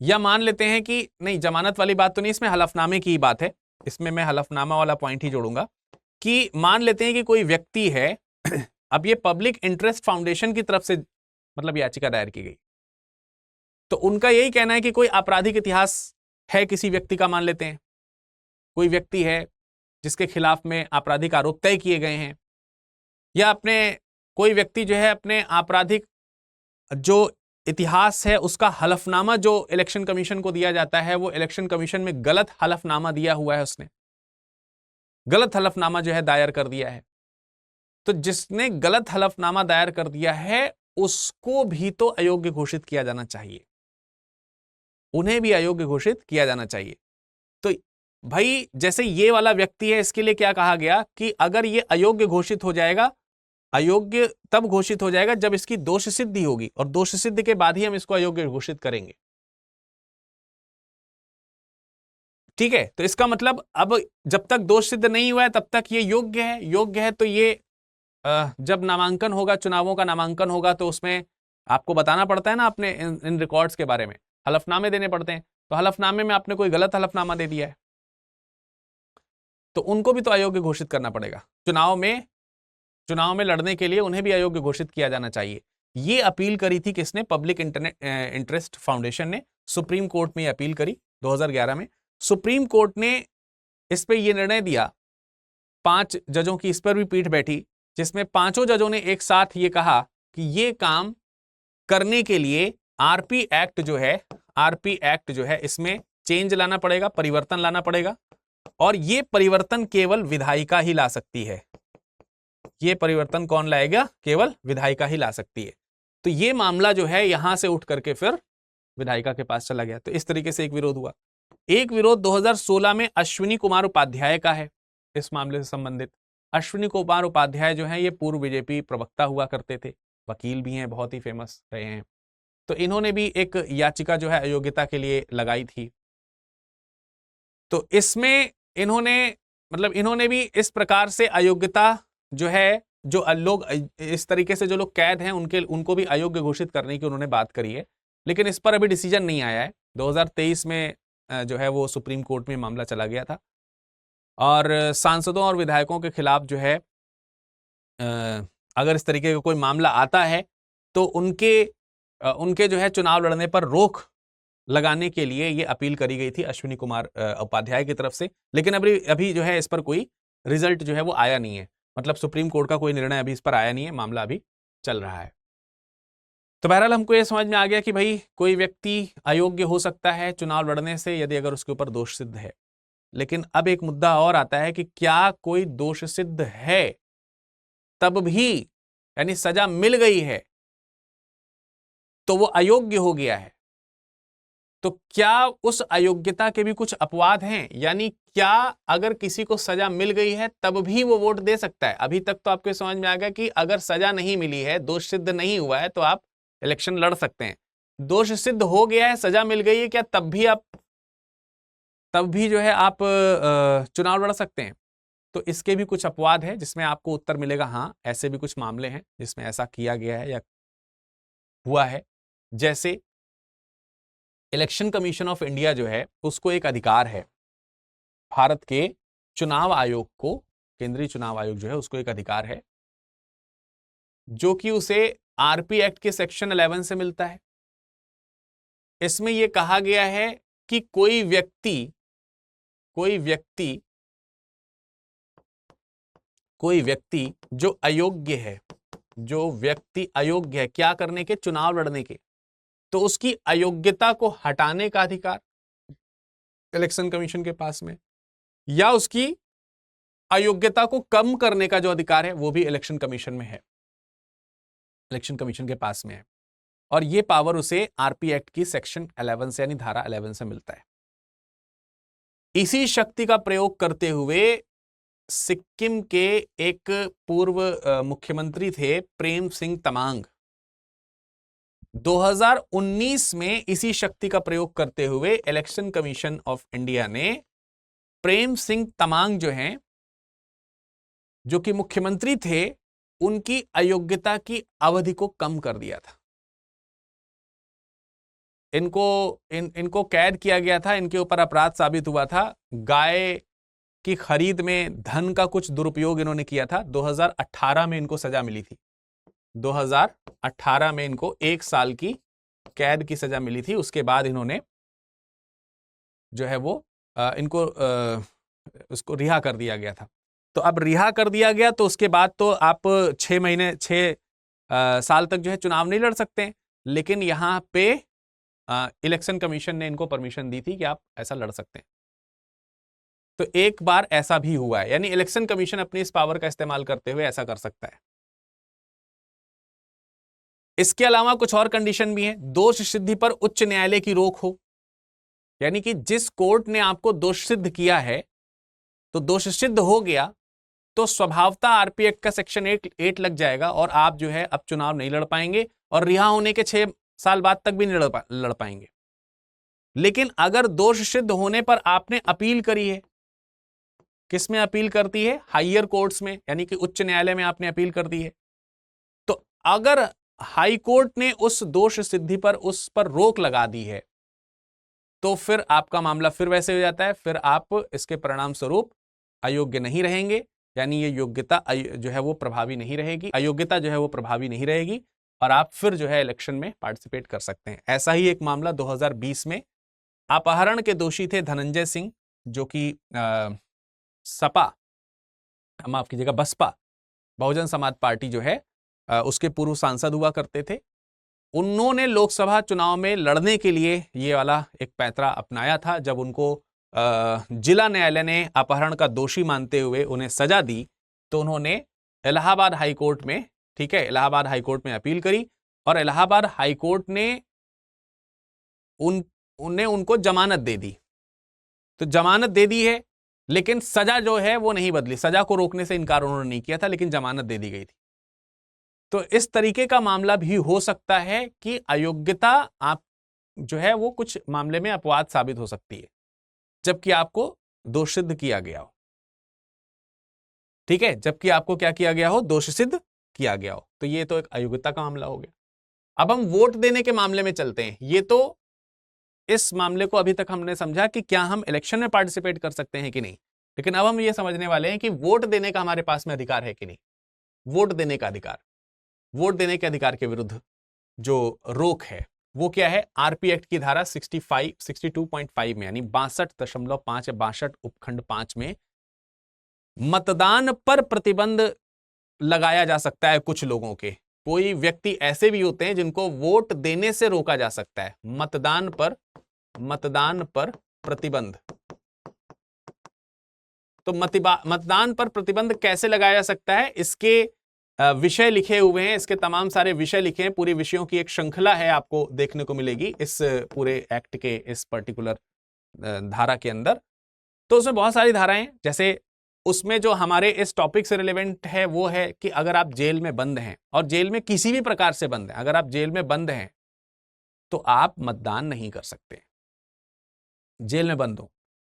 या मान लेते हैं कि नहीं, जमानत वाली बात तो नहीं, इसमें हलफनामे की बात है, इसमें मैं हलफनामा वाला पॉइंट ही जोड़ूंगा कि मान लेते हैं कि कोई व्यक्ति है, अब ये पब्लिक इंटरेस्ट फाउंडेशन की तरफ से मतलब याचिका दायर की गई, तो उनका यही कहना है कि कोई आपराधिक इतिहास है किसी व्यक्ति का, मान लेते हैं कोई व्यक्ति है जिसके खिलाफ में आपराधिक आरोप तय किए गए हैं, या अपने कोई व्यक्ति जो है अपने आपराधिक जो इतिहास है उसका हलफनामा जो इलेक्शन कमीशन को दिया जाता है, वो इलेक्शन कमीशन में गलत हलफनामा दिया हुआ है, उसने गलत हलफनामा जो है दायर कर दिया है। तो जिसने गलत हलफनामा दायर कर दिया है उसको भी तो अयोग्य घोषित किया जाना चाहिए, उन्हें भी अयोग्य घोषित किया जाना चाहिए। तो भाई जैसे ये वाला व्यक्ति है, इसके लिए क्या कहा गया कि अगर ये अयोग्य घोषित हो जाएगा, अयोग्य तब घोषित हो जाएगा जब इसकी दोष सिद्धि होगी, और दोष सिद्धि के बाद ही हम इसको अयोग्य घोषित करेंगे, ठीक है। तो इसका मतलब अब जब तक दोष सिद्ध नहीं हुआ है तब तक ये योग्य है। योग्य है तो ये जब नामांकन होगा, चुनावों का नामांकन होगा, तो उसमें आपको बताना पड़ता है ना अपने इन रिकॉर्ड्स के बारे में, हलफनामे देने पड़ते हैं। तो हलफनामे में आपने कोई गलत हलफनामा दे दिया है तो उनको भी तो अयोग्य घोषित करना पड़ेगा। चुनाव में लड़ने के लिए उन्हें भी अयोग्य घोषित किया जाना चाहिए। ये अपील करी थी किसने? पब्लिक इंटरेस्ट फाउंडेशन ने सुप्रीम कोर्ट में अपील करी 2011 में। सुप्रीम कोर्ट ने इस पे ये निर्णय दिया, 5 जजों की इस पर भी पीठ बैठी, जिसमें 5 जजों ने एक साथ ये कहा कि ये काम करने के लिए आरपी एक्ट जो है इसमें चेंज लाना पड़ेगा, परिवर्तन लाना पड़ेगा, और ये परिवर्तन केवल विधायिका ही ला सकती है। ये परिवर्तन कौन लाएगा? केवल विधायिका ही ला सकती है। तो ये मामला जो है यहां से उठ करके फिर विधायिका के पास चला गया। तो इस तरीके से एक विरोध हुआ। एक विरोध 2016 में अश्विनी कुमार उपाध्याय का है इस मामले से संबंधित। अश्विनी कुमार उपाध्याय जो है ये पूर्व बीजेपी प्रवक्ता हुआ करते थे, वकील भी हैं, बहुत ही फेमस रहे हैं। तो इन्होंने भी एक याचिका जो है अयोग्यता के लिए लगाई थी। तो इसमें इन्होंने भी इस प्रकार से अयोग्यता जो है, जो लोग इस तरीके से जो लोग कैद हैं उनको भी अयोग्य घोषित करने की उन्होंने बात करी है, लेकिन इस पर अभी डिसीजन नहीं आया है। 2023 में जो है वो सुप्रीम कोर्ट में मामला चला गया था, और सांसदों और विधायकों के खिलाफ जो है अगर इस तरीके का कोई मामला आता है तो उनके जो है चुनाव लड़ने पर रोक लगाने के लिए ये अपील करी गई थी अश्विनी कुमार उपाध्याय की तरफ से। लेकिन अभी जो है इस पर कोई रिजल्ट जो है वो आया नहीं है, मतलब सुप्रीम कोर्ट का कोई निर्णय अभी इस पर आया नहीं है, मामला अभी चल रहा है। तो बहरहाल हमको ये समझ में आ गया कि भाई कोई व्यक्ति अयोग्य हो सकता है चुनाव लड़ने से यदि अगर उसके ऊपर दोष सिद्ध है। लेकिन अब एक मुद्दा और आता है कि क्या कोई दोष सिद्ध है तब भी, यानी सजा मिल गई है तो वो अयोग्य हो गया है, तो क्या उस अयोग्यता के भी कुछ अपवाद हैं? यानी क्या अगर किसी को सजा मिल गई है तब भी वो वोट दे सकता है? अभी तक तो आपके समझ में आ गया कि अगर सजा नहीं मिली है, दोष सिद्ध नहीं हुआ है, तो आप इलेक्शन लड़ सकते हैं। दोष सिद्ध हो गया है, सजा मिल गई है, क्या तब भी जो है आप चुनाव लड़ सकते हैं? तो इसके भी कुछ अपवाद है जिसमें आपको उत्तर मिलेगा हाँ, ऐसे भी कुछ मामले हैं जिसमें ऐसा किया गया है या हुआ है। जैसे इलेक्शन कमीशन ऑफ इंडिया जो है, उसको एक अधिकार है, भारत के चुनाव आयोग को, केंद्रीय चुनाव आयोग जो है उसको एक अधिकार है जो कि उसे आरपी एक्ट के सेक्शन 11 से मिलता है। इसमें यह कहा गया है कि कोई व्यक्ति जो अयोग्य है क्या करने के, चुनाव लड़ने के, तो उसकी अयोग्यता को हटाने का अधिकार इलेक्शन कमीशन के पास में, या उसकी अयोग्यता को कम करने का जो अधिकार है वो भी इलेक्शन कमीशन में है, इलेक्शन कमीशन के पास में है। और ये पावर उसे आरपी एक्ट की सेक्शन 11 से यानी धारा 11 से मिलता है। इसी शक्ति का प्रयोग करते हुए सिक्किम के एक पूर्व मुख्यमंत्री थे प्रेम सिंह तमांग, 2019 में इसी शक्ति का प्रयोग करते हुए इलेक्शन कमीशन ऑफ इंडिया ने प्रेम सिंह तमांग जो हैं, जो कि मुख्यमंत्री थे, उनकी अयोग्यता की अवधि को कम कर दिया था। इनको कैद किया गया था, इनके ऊपर अपराध साबित हुआ था, गाय की खरीद में धन का कुछ दुरुपयोग इन्होंने किया था। 2018 में इनको सजा मिली थी, 2018 में इनको 1 साल की कैद की सजा मिली थी। उसके बाद इन्होंने जो है वो इनको उसको रिहा कर दिया गया था। तो अब रिहा कर दिया गया तो उसके बाद तो आप 6 साल तक जो है चुनाव नहीं लड़ सकते हैं, लेकिन यहां पे इलेक्शन कमीशन ने इनको परमिशन दी थी कि आप ऐसा लड़ सकते हैं। तो एक बार ऐसा भी हुआ है, यानी इलेक्शन कमीशन अपनी इस पावर का इस्तेमाल करते हुए ऐसा कर सकता है। इसके अलावा कुछ और कंडीशन भी है। दोष सिद्धि पर उच्च न्यायालय की रोक हो, यानी कि जिस कोर्ट ने आपको दोष सिद्ध किया है, तो दोष सिद्ध हो गया तो स्वभावतः आरपी एक्ट का सेक्शन 8 लग जाएगा और आप जो है अब चुनाव नहीं लड़ पाएंगे और रिहा होने के 6 साल बाद तक भी नहीं लड़ पाएंगे। लेकिन अगर दोष सिद्ध होने पर आपने अपील करी है, किसमें अपील करती है? हायर कोर्ट्स में, यानी कि उच्च न्यायालय में आपने अपील कर दी है, तो अगर हाई कोर्ट ने उस दोष सिद्धि पर उस पर रोक लगा दी है तो फिर आपका मामला फिर वैसे हो जाता है, फिर आप इसके परिणाम स्वरूप अयोग्य नहीं रहेंगे, यानी ये योग्यता जो है वो प्रभावी नहीं रहेगी, अयोग्यता जो है वो प्रभावी नहीं रहेगी और आप फिर जो है इलेक्शन में पार्टिसिपेट कर सकते हैं। ऐसा ही एक मामला 2020 में अपहरण के दोषी थे धनंजय सिंह, जो कि सपा, माफ कीजिएगा, बसपा, बहुजन समाज पार्टी जो है उसके पूर्व सांसद हुआ करते थे। उन्होंने लोकसभा चुनाव में लड़ने के लिए ये वाला एक पैंतरा अपनाया था। जब उनको जिला न्यायालय ने अपहरण का दोषी मानते हुए उन्हें सजा दी तो उन्होंने इलाहाबाद हाई कोर्ट में, ठीक है, इलाहाबाद हाई कोर्ट में अपील करी और इलाहाबाद हाई कोर्ट ने उनको जमानत दे दी। तो जमानत दे दी है, लेकिन सजा जो है वो नहीं बदली। सजा को रोकने से इनकार उन्होंने नहीं किया था, लेकिन जमानत दे दी गई थी। तो इस तरीके का मामला भी हो सकता है कि अयोग्यता आप जो है वो कुछ मामले में अपवाद साबित हो सकती है, जबकि आपको दोष सिद्ध किया गया हो। ठीक है, जबकि आपको क्या किया गया हो? दोष सिद्ध किया गया हो। तो ये तो एक अयोग्यता का मामला हो गया। अब हम वोट देने के मामले में चलते हैं। ये तो इस मामले को अभी तक हमने समझा कि क्या हम इलेक्शन में पार्टिसिपेट कर सकते हैं कि नहीं, लेकिन अब हम ये समझने वाले हैं कि वोट देने का हमारे पास में अधिकार है कि नहीं। वोट देने का अधिकार, वोट देने के अधिकार के विरुद्ध जो रोक है वो क्या है? आरपी एक्ट की धारा 62.5 में, यानी 62.5 या 62 उपखंड 5 में मतदान पर प्रतिबंध लगाया जा सकता है कुछ लोगों के। कोई व्यक्ति ऐसे भी होते हैं जिनको वोट देने से रोका जा सकता है। मतदान पर प्रतिबंध। तो मतदान पर प्रतिबंध कैसे लगाया जा सकता है, इसके विषय लिखे हुए हैं, इसके तमाम सारे विषय लिखे हैं। पूरी विषयों की एक श्रृंखला है, आपको देखने को मिलेगी इस पूरे एक्ट के इस पर्टिकुलर धारा के अंदर। तो उसमें बहुत सारी धाराएं, जैसे उसमें जो हमारे इस टॉपिक से रिलेवेंट है वो है कि अगर आप जेल में बंद हैं और जेल में किसी भी प्रकार से बंद हैं, अगर आप जेल में बंद हैं तो आप मतदान नहीं कर सकते। जेल में बंद हो,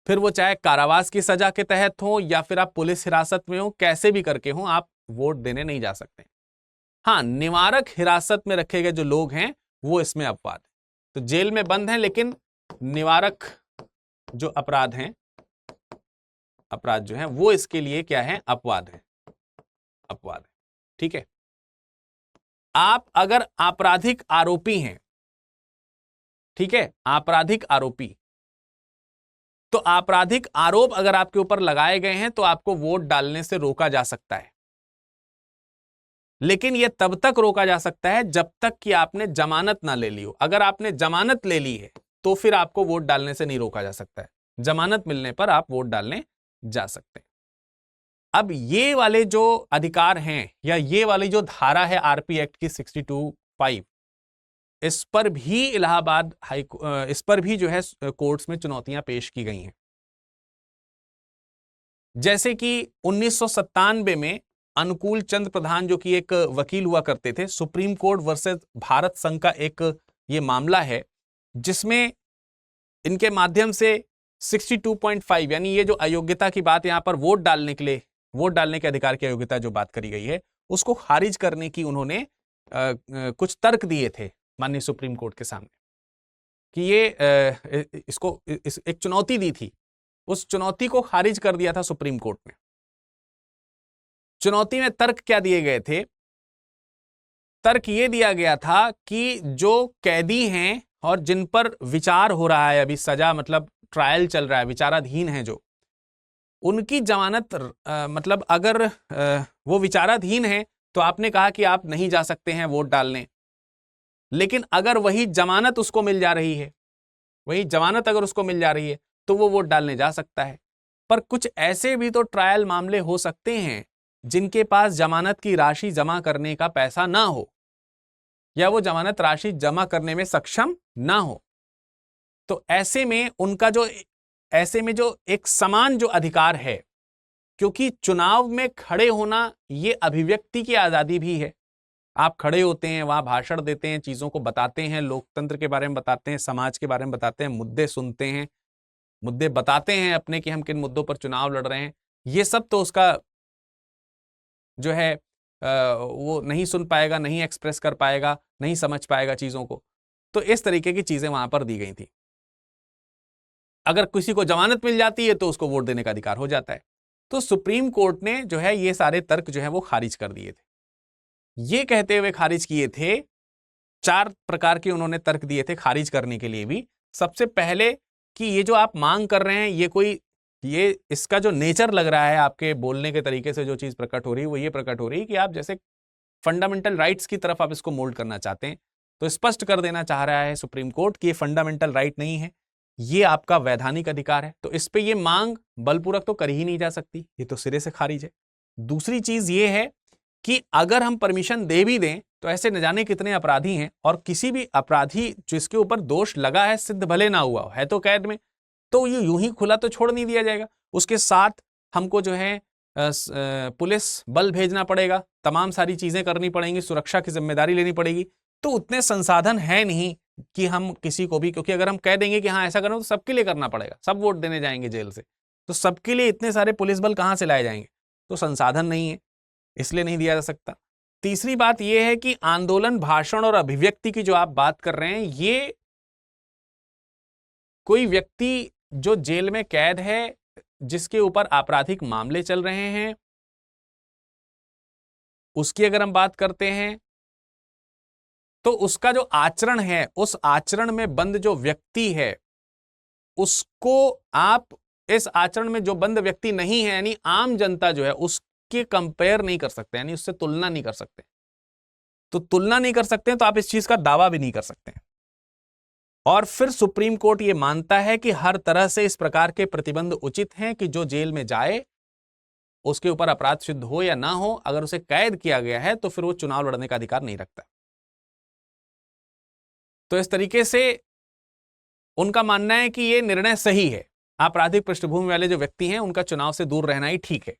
फिर वो चाहे कारावास की सजा के तहत हो या फिर आप पुलिस हिरासत में हो, कैसे भी करके हो, आप वोट देने नहीं जा सकते। हाँ, निवारक हिरासत में रखे गए जो लोग हैं वो इसमें अपवाद है। तो जेल में बंद हैं लेकिन निवारक जो अपराध हैं, अपराध जो हैं वो इसके लिए क्या है, अपवाद है, अपवाद है। ठीक है। आप अगर आपराधिक आरोपी हैं, ठीक है, आपराधिक आरोपी, तो आपराधिक आरोप अगर आपके ऊपर लगाए गए हैं तो आपको वोट डालने से रोका जा सकता है। लेकिन यह तब तक रोका जा सकता है जब तक कि आपने जमानत ना ले ली हो। अगर आपने जमानत ले ली है तो फिर आपको वोट डालने से नहीं रोका जा सकता है। जमानत मिलने पर आप वोट डालने जा सकते हैं। अब ये वाले जो अधिकार हैं या ये वाली जो धारा है आरपी एक्ट की 62(5), इस पर भी इलाहाबाद इस पर भी जो है कोर्ट्स में चुनौतियां पेश की गई हैं। जैसे कि 1997 में अनुकूल चंद्र प्रधान जो कि एक वकील हुआ करते थे, सुप्रीम कोर्ट वर्सेस भारत संघ का एक ये मामला है जिसमें इनके माध्यम से 62.5 यानी ये जो अयोग्यता की बात यहां पर वोट डालने के लिए, वोट डालने के अधिकार की अयोग्यता जो बात करी गई है उसको खारिज करने की उन्होंने कुछ तर्क दिए थे माननीय सुप्रीम कोर्ट के सामने कि ये इसको एक चुनौती दी थी। उस चुनौती को खारिज कर दिया था सुप्रीम कोर्ट में। चुनौती में तर्क क्या दिए गए थे? तर्क ये दिया गया था कि जो कैदी हैं और जिन पर विचार हो रहा है, अभी सजा मतलब ट्रायल चल रहा है, विचाराधीन है जो, उनकी जमानत मतलब अगर वो विचाराधीन है तो आपने कहा कि आप नहीं जा सकते हैं वोट डालने, लेकिन अगर वही जमानत उसको मिल जा रही है, वही जमानत अगर उसको मिल जा रही है तो वो वोट डालने जा सकता है। पर कुछ ऐसे भी तो ट्रायल मामले हो सकते हैं जिनके पास जमानत की राशि जमा करने का पैसा ना हो या वो जमानत राशि जमा करने में सक्षम ना हो। तो ऐसे में उनका जो एक समान जो अधिकार है, क्योंकि चुनाव में खड़े होना ये अभिव्यक्ति की आजादी भी है। आप खड़े होते हैं, वहां भाषण देते हैं, चीजों को बताते हैं, लोकतंत्र के बारे में बताते हैं, समाज के बारे में बताते हैं, मुद्दे सुनते हैं, मुद्दे बताते हैं अपने कि हम किन मुद्दों पर चुनाव लड़ रहे हैं। ये सब तो उसका जो है वो नहीं सुन पाएगा, नहीं एक्सप्रेस कर पाएगा, नहीं समझ पाएगा चीजों को। तो इस तरीके की चीजें वहां पर दी गई थी। अगर किसी को जमानत मिल जाती है तो उसको वोट देने का अधिकार हो जाता है। तो सुप्रीम कोर्ट ने जो है ये सारे तर्क जो है वो खारिज कर दिए थे। ये कहते हुए खारिज किए थे, 4 प्रकार के उन्होंने तर्क दिए थे खारिज करने के लिए भी। सबसे पहले कि ये जो आप मांग कर रहे हैं ये इसका जो नेचर लग रहा है, आपके बोलने के तरीके से जो चीज प्रकट हो रही है वो ये प्रकट हो रही है कि आप जैसे फंडामेंटल राइट्स की तरफ आप इसको मोल्ड करना चाहते हैं। तो स्पष्ट कर देना चाह रहा है सुप्रीम कोर्ट कि ये फंडामेंटल राइट नहीं है, ये आपका वैधानिक अधिकार है। तो इस पे ये मांग बलपूर्वक तो कर ही नहीं जा सकती, ये तो सिरे से खारिज है। दूसरी चीज ये है कि अगर हम परमिशन दे भी दें तो ऐसे न जाने कितने अपराधी हैं, और किसी भी अपराधी जिसके ऊपर दोष लगा है, सिद्ध भले ना हुआ है तो कैद में, तो ये यूं ही खुला तो छोड़ नहीं दिया जाएगा। उसके साथ हमको जो है पुलिस बल भेजना पड़ेगा, तमाम सारी चीजें करनी पड़ेंगी, सुरक्षा की जिम्मेदारी लेनी पड़ेगी। तो उतने संसाधन है नहीं कि हम किसी को भी, क्योंकि अगर हम कह देंगे कि हाँ ऐसा करो तो सबके लिए करना पड़ेगा, सब वोट देने जाएंगे जेल से, तो सबके लिए इतने सारे पुलिस बल कहां से लाए जाएंगे? तो संसाधन नहीं है, इसलिए नहीं दिया जा सकता। तीसरी बात यह है कि आंदोलन, भाषण और अभिव्यक्ति की जो आप बात कर रहे हैं, ये कोई व्यक्ति जो जेल में कैद है, जिसके ऊपर आपराधिक मामले चल रहे हैं, उसकी अगर हम बात करते हैं तो उसका जो आचरण है, उस आचरण में बंद जो व्यक्ति है, उसको आप इस आचरण में जो बंद व्यक्ति नहीं है यानी आम जनता जो है, उसके कंपेयर नहीं कर सकते, यानी उससे तुलना नहीं कर सकते। तो तुलना नहीं कर सकते तो आप इस चीज का दावा भी नहीं कर सकते। और फिर सुप्रीम कोर्ट यह मानता है कि हर तरह से इस प्रकार के प्रतिबंध उचित हैं कि जो जेल में जाए उसके ऊपर अपराध सिद्ध हो या ना हो, अगर उसे कैद किया गया है तो फिर वो चुनाव लड़ने का अधिकार नहीं रखता। तो इस तरीके से उनका मानना है कि यह निर्णय सही है। आपराधिक पृष्ठभूमि वाले जो व्यक्ति हैं उनका चुनाव से दूर रहना ही ठीक है।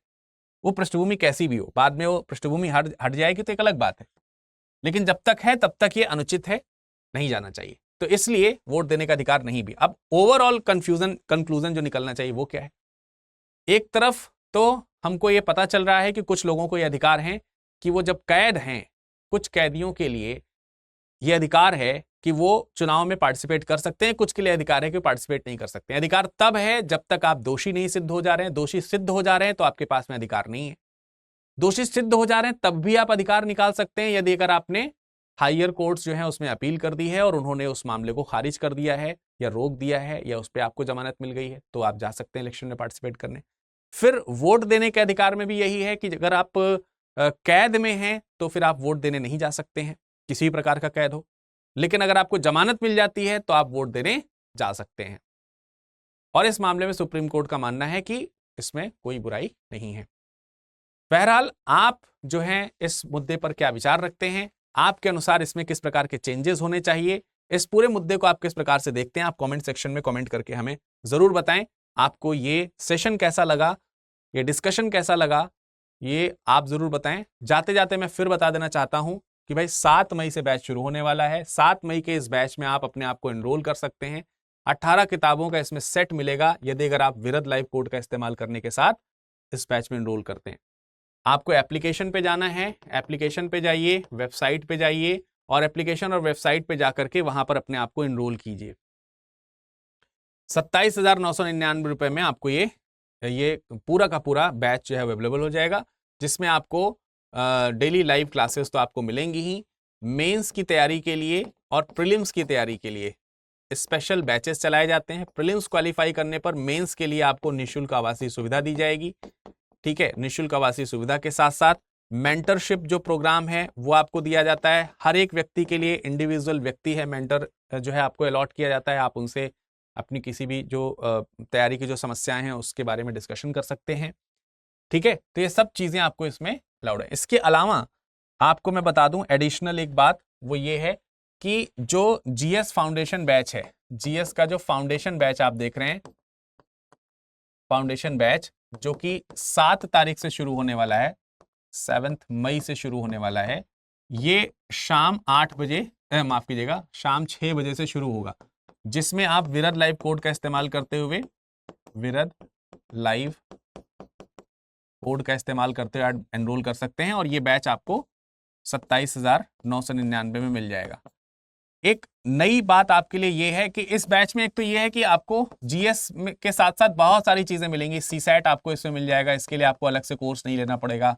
वो पृष्ठभूमि कैसी भी हो, बाद में वो पृष्ठभूमि हट जाएगी तो एक अलग बात है, लेकिन जब तक है तब तक ये अनुचित है, नहीं जाना चाहिए। तो इसलिए वोट देने का अधिकार नहीं भी। अब ओवरऑल कंक्लूजन जो निकलना चाहिए वो क्या है? एक तरफ तो हमको ये पता चल रहा है कि कुछ लोगों को ये अधिकार है कि वो जब कैद हैं, कुछ कैदियों के लिए ये अधिकार है कि वो चुनाव में पार्टिसिपेट कर सकते हैं, कुछ के लिए अधिकार है कि पार्टिसिपेट नहीं कर सकते हैं। अधिकार तब है जब तक आप दोषी नहीं सिद्ध हो जा रहे हैं। दोषी सिद्ध हो जा रहे हैं तो आपके पास में अधिकार नहीं है। दोषी सिद्ध हो जा रहे हैं तब भी आप अधिकार निकाल सकते हैं यदि अगर आपने हायर कोर्ट्स जो है उसमें अपील कर दी है और उन्होंने उस मामले को खारिज कर दिया है या रोक दिया है या उस पर आपको जमानत मिल गई है, तो आप जा सकते हैं इलेक्शन में पार्टिसिपेट करने। फिर वोट देने के अधिकार में भी यही है कि अगर आप कैद में हैं तो फिर आप वोट देने नहीं जा सकते हैं, किसी भी प्रकार का कैद हो। लेकिन अगर आपको जमानत मिल जाती है तो आप वोट देने जा सकते हैं। और इस मामले में सुप्रीम कोर्ट का मानना है कि इसमें कोई बुराई नहीं है। बहरहाल आप जो हैं इस मुद्दे पर क्या विचार रखते हैं? आपके अनुसार इसमें किस प्रकार के चेंजेस होने चाहिए? इस पूरे मुद्दे को आप किस प्रकार से देखते हैं? आप कमेंट सेक्शन में कमेंट करके हमें जरूर बताएं। आपको ये सेशन कैसा लगा, ये डिस्कशन कैसा लगा, ये आप जरूर बताएं। जाते जाते मैं फिर बता देना चाहता हूं कि भाई 7 मई से बैच शुरू होने वाला है। 7 मई के इस बैच में आप अपने आप को एनरोल कर सकते हैं। 18 किताबों का इसमें सेट मिलेगा यदि अगर आप विरद लाइव कोड का इस्तेमाल करने के साथ इस बैच में एनरोल करते हैं। आपको एप्लीकेशन पे जाना है, एप्लीकेशन पे जाइए, वेबसाइट पे जाइए और एप्लीकेशन और वेबसाइट पे जाकर के वहां पर अपने आप को एनरोल कीजिए। 27,999 रुपए में आपको ये पूरा का पूरा बैच जो है अवेलेबल हो जाएगा, जिसमें आपको डेली लाइव क्लासेस तो आपको मिलेंगी ही। मेंस की तैयारी के लिए और प्रीलिम्स की तैयारी के लिए स्पेशल बैचेस चलाए जाते हैं। प्रीलिम्स क्वालिफाई करने पर मेंस के लिए आपको निःशुल्क आवासीय सुविधा दी जाएगी। ठीक है, निःशुल्क आवासीय सुविधा के साथ साथ मेंटरशिप जो प्रोग्राम है वो आपको दिया जाता है। हर एक व्यक्ति के लिए इंडिविजुअल व्यक्ति है मेंटर जो है आपको अलॉट किया जाता है। आप उनसे अपनी किसी भी जो तैयारी की जो समस्याएं हैं उसके बारे में डिस्कशन कर सकते हैं। ठीक है, तो ये सब चीजें आपको इसमें अलाउड है। इसके अलावा आपको मैं बता दूं एडिशनल एक बात, वो ये है कि जो जीएस फाउंडेशन बैच है, जीएस का जो फाउंडेशन बैच आप देख रहे हैं, फाउंडेशन बैच जो कि 7 तारीख से शुरू होने वाला है, 7 मई से शुरू होने वाला है। ये शाम 8 बजे माफ कीजिएगा शाम 6 बजे से शुरू होगा, जिसमें आप विरद लाइव कोड का इस्तेमाल करते हुए विरद लाइव कोड का इस्तेमाल करते हुए एनरोल कर सकते हैं और ये बैच आपको 27,999 में मिल जाएगा। एक नई बात आपके लिए ये है कि इस बैच में एक तो ये है कि आपको जीएस के साथ साथ बहुत सारी चीजें मिलेंगी। सीसैट आपको इसमें मिल जाएगा, इसके लिए आपको अलग से कोर्स नहीं लेना पड़ेगा।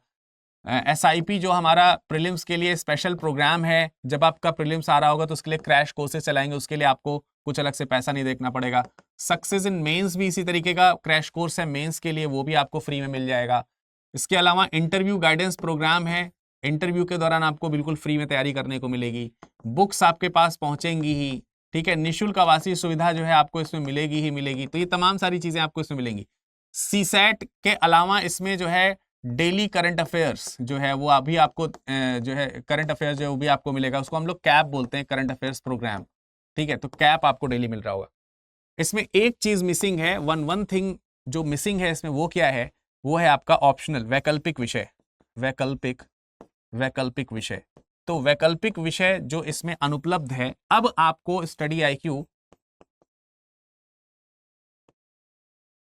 एसआईपी जो हमारा प्रीलिम्स के लिए स्पेशल प्रोग्राम है, जब आपका प्रीलिम्स आ रहा होगा तो उसके लिए क्रैश कोर्सेज चलाएंगे, उसके लिए आपको कुछ अलग से पैसा नहीं देखना पड़ेगा। सक्सेस इन मेंस भी इसी तरीके का क्रैश कोर्स है मेंस के लिए, वो भी आपको फ्री में मिल जाएगा। इसके अलावा इंटरव्यू गाइडेंस प्रोग्राम है, इंटरव्यू के दौरान आपको बिल्कुल फ्री में तैयारी करने को मिलेगी। बुक्स आपके पास पहुंचेंगी ही। ठीक है, निःशुल्क आवासीय सुविधा जो है आपको इसमें मिलेगी ही मिलेगी। तो ये तमाम सारी चीजें आपको इसमें मिलेंगी। सीसैट के अलावा इसमें जो है डेली करंट अफेयर्स जो है वो अभी आपको जो है करंट अफेयर्स जो है वो भी आपको मिलेगा। उसको हम लोग कैप बोलते हैं, करंट अफेयर्स प्रोग्राम। ठीक है, तो कैप आपको डेली मिल रहा होगा। इसमें एक चीज मिसिंग है, वन थिंग जो मिसिंग है इसमें, वो क्या है? वो है आपका ऑप्शनल वैकल्पिक विषय। वैकल्पिक विषय, तो वैकल्पिक विषय जो इसमें अनुपलब्ध है, अब आपको स्टडी आईक्यू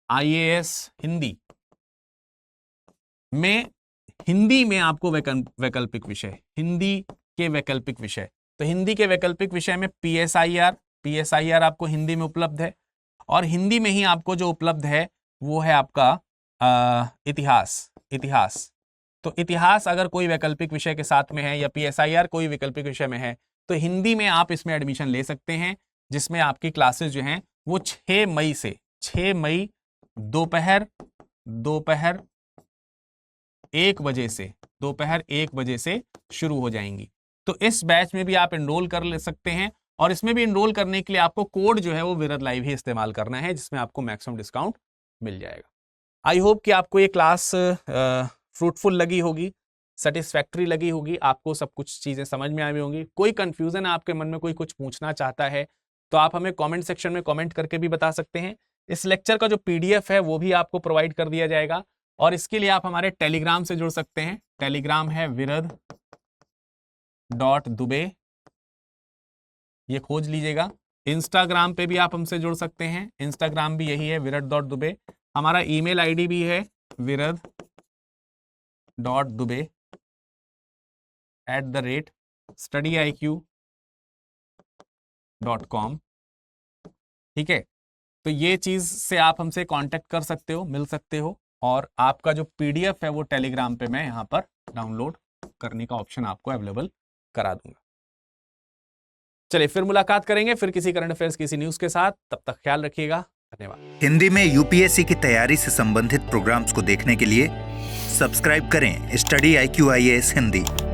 आईएएस हिंदी में आपको वैकल्पिक विषय, हिंदी के वैकल्पिक विषय, तो हिंदी के वैकल्पिक विषय में पीएसआईआर आपको हिंदी में उपलब्ध है। और हिंदी में ही आपको जो उपलब्ध है वो है आपका इतिहास। तो इतिहास अगर कोई वैकल्पिक विषय के साथ में है या पीएसआईआर कोई वैकल्पिक विषय में है तो हिंदी में आप इसमें एडमिशन ले सकते हैं, जिसमें आपकी क्लासेस जो हैं वो 6 मई दोपहर 1 बजे से शुरू हो जाएंगी। तो इस बैच में भी आप एनरोल कर ले सकते हैं और इसमें भी एनरोल करने के लिए आपको कोड जो है वो विरद लाइव ही इस्तेमाल करना है, जिसमें आपको मैक्सिमम डिस्काउंट मिल जाएगा। आई होप कि आपको ये क्लास फ्रूटफुल लगी होगी, सेटिस्फैक्ट्री लगी होगी, आपको सब कुछ चीजें समझ में आई होंगी। कोई कंफ्यूजन है आपके मन में, कोई कुछ पूछना चाहता है तो आप हमें कमेंट सेक्शन में कमेंट करके भी बता सकते हैं, इस लेक्चर का जो PDF है वो भी आपको प्रोवाइड कर दिया जाएगा। और इसके लिए आप हमारे टेलीग्राम से जुड़ सकते हैं। टेलीग्राम है virad.dube, ये खोज लीजिएगा। इंस्टाग्राम पे भी आप हमसे जुड़ सकते हैं, इंस्टाग्राम भी यही है virad.dube। हमारा ईमेल आईडी भी है virad.dube@studyiq.com। ठीक है, तो ये चीज से आप हमसे कांटेक्ट कर सकते हो, मिल सकते हो, और आपका जो PDF है वो टेलीग्राम पे मैं यहाँ पर डाउनलोड करने का ऑप्शन आपको अवेलेबल करा दूंगा। चलिए फिर मुलाकात करेंगे, फिर किसी करंट अफेयर्स, किसी न्यूज के साथ। तब तक ख्याल रखिएगा, धन्यवाद। हिंदी में यूपीएससी की तैयारी से संबंधित प्रोग्राम्स को देखने के लिए सब्सक्राइब करें स्टडी IQ IAS हिंदी।